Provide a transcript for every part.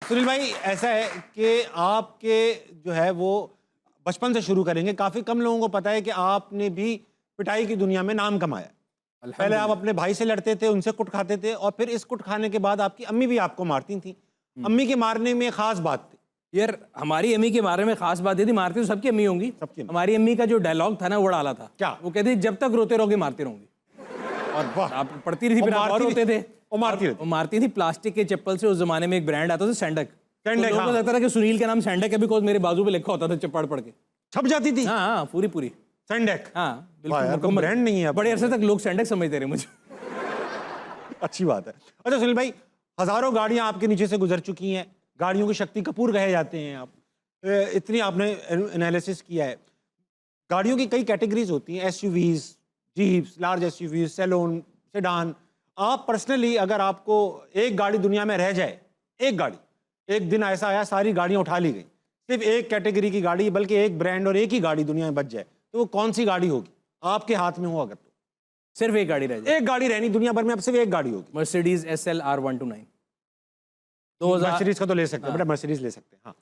सुनील भाई, ऐसा है कि आपके जो है वो बचपन से शुरू करेंगे। काफ़ी कम लोगों को पता है कि आपने भी पिटाई की दुनिया में नाम कमाया। पहले आप अपने भाई से लड़ते थे, उनसे कुट खाते थे, और फिर इस कुट खाने के बाद आपकी अम्मी भी आपको मारती थी। अम्मी के मारने में खास बात थी। यार हमारी अम्मी के बारे में खास बात ये थी, मारती तो सबकी अम्मी होंगी, सबकी अम्मी। हमारी अम्मी का जो डायलॉग था ना वो डाला था। क्या? वो कहती जब तक रोते रहोगे मारती रहूंगी। और वाह। आप पढ़ती रही, फिर आप और रोते थे। वो मारती वो मारती थी प्लास्टिक के चप्पल से। उस जमाने में एक ब्रांड आता था सैंडक। सैंडक, लोगों को लगता था कि सुनील का नाम सैंडक है बिकॉज मेरे बाजू पे लिखा होता था चप्पड़ पढ़ के। छप जाती थी। हाँ हाँ, पूरी सैंडक। हाँ वाह यार, बिल्कुल। ब्रांड नहीं है। बड़े अरसे तक लोग सैंडक समझते रहे मुझे। अच्छी बात है। अच्छा सुनील भाई, हजारों गाड़ियां आपके नीचे से गुजर चुकी हैं, गाड़ियों की शक्ति कपूर कहे जाते हैं आप। इतनी आपने एनालिसिस किया है। गाड़ियों की कई कैटेगरीज होती हैं, SUVs, jeeps, large SUVs, saloon, sedan. आप पर्सनली अगर आपको एक गाड़ी दुनिया में रह जाए, एक गाड़ी, एक दिन ऐसा आया सारी गाड़ियां उठा ली गई, सिर्फ एक कैटेगरी की गाड़ी, बल्कि एक ब्रांड और एक ही गाड़ी दुनिया में बच जाए, तो वो कौन सी गाड़ी होगी आपके हाथ में हो? अगर तो सिर्फ एक गाड़ी रह जाए, एक गाड़ी रहनी दुनिया भर में, अब सिर्फ एक गाड़ी होगी। Mercedes SL R129। मर्सिडीज का तो ले सकते हैं बेटा, मर्सिडीज ले सकते हैं। हाँ,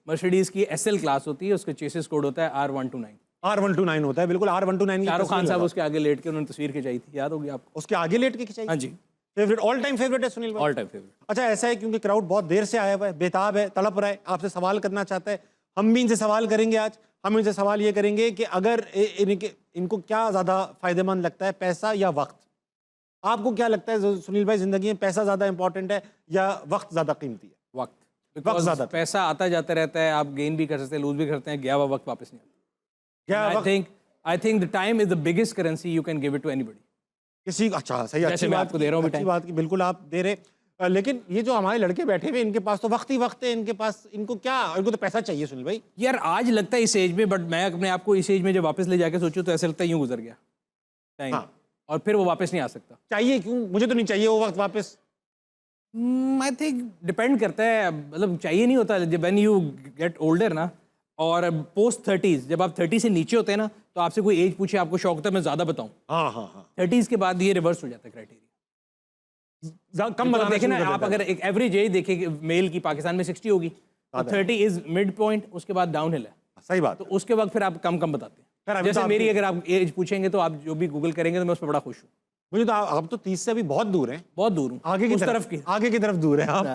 मर्सिडीज की SL क्लास होती है, उसका चेसिस कोड होता है R129। R129 होता है, बिल्कुल R129। शाहरुख खान साहब उसके आगे लेट के उन्होंने तस्वीर खिंचाई थी, याद होगी आपको? उसके आगे लेट के खिंचाई? हाँ जी। फेवरेट, ऑल टाइम फेवरेट है सुनील भाई? All time favourite. अच्छा, ऐसा है क्योंकि क्राउड बहुत देर से आया हुआ है, बेताब है, तड़प रहा है, आपसे सवाल करना चाहता है। हम भी इनसे सवाल करेंगे आज। हम इनसे सवाल ये करेंगे कि अगर इनको क्या ज़्यादा फायदेमंद लगता है, पैसा या वक्त? आपको क्या लगता है सुनील भाई, जिंदगी में पैसा ज़्यादा इंपॉर्टेंट है या वक्त ज़्यादा कीमती है? वक्त ज़्यादा। पैसा आता जाता रहता है, आप गेन भी कर सकते हैं, लूज भी करते हैं, गया हुआ वक्त वापस नहीं आता। I think the time is the biggest currency you can give it to anybody. किसी, अच्छा सही, अच्छी बात को दे रहा हूँ, अच्छी बात की बिल्कुल आप दे रहे। लेकिन ये जो हमारे लड़के बैठे हुए, इनके पास तो वक्त ही वक्त है, इनके पास, इनको क्या, इनको तो पैसा चाहिए सुनील भाई। यार आज लगता है इस एज में, बट मैं अपने आप को इस एज में जब वापस ले जाके सोचूं तो ऐसा लगता है यूं गुजर गया टाइम। हाँ। और फिर वो वापस नहीं आ सकता। चाहिए क्यों? मुझे तो नहीं चाहिए वो वक्त वापस। आई थिंक डिपेंड करता है, मतलब चाहिए नहीं होता। जब व्हेन यू गेट ओल्डर ना, और पोस्ट 30s, जब आप 30 से नीचे होते हैं ना, तो आपसे कोई एज पूछे, आपको शौक होता है मैं ज्यादा बताऊं। हाँ हाँ हाँ। 30s के बाद ये रिवर्स हो जाता है क्राइटेरिया। कम बताना देखे ना शुरू कर आप, देता है। अगर एक एवरेज एज देखे मेल की पाकिस्तान में 60 होगी, तो 30 इज मिड पॉइंट, उसके बाद डाउन हिल है। सही बात। तो उसके वक्त फिर आप कम बताते खैर, हैं। अभी जैसे तो मेरी अगर आप एज पूछेंगे तो आप जो भी गूगल करेंगे तो मैं उस पर बड़ा खुश हूँ। मुझे तो आप तो 30 से अभी बहुत दूर हैं। बहुत दूर हूँ, आगे की तरफ, आगे की तरफ दूर है आप।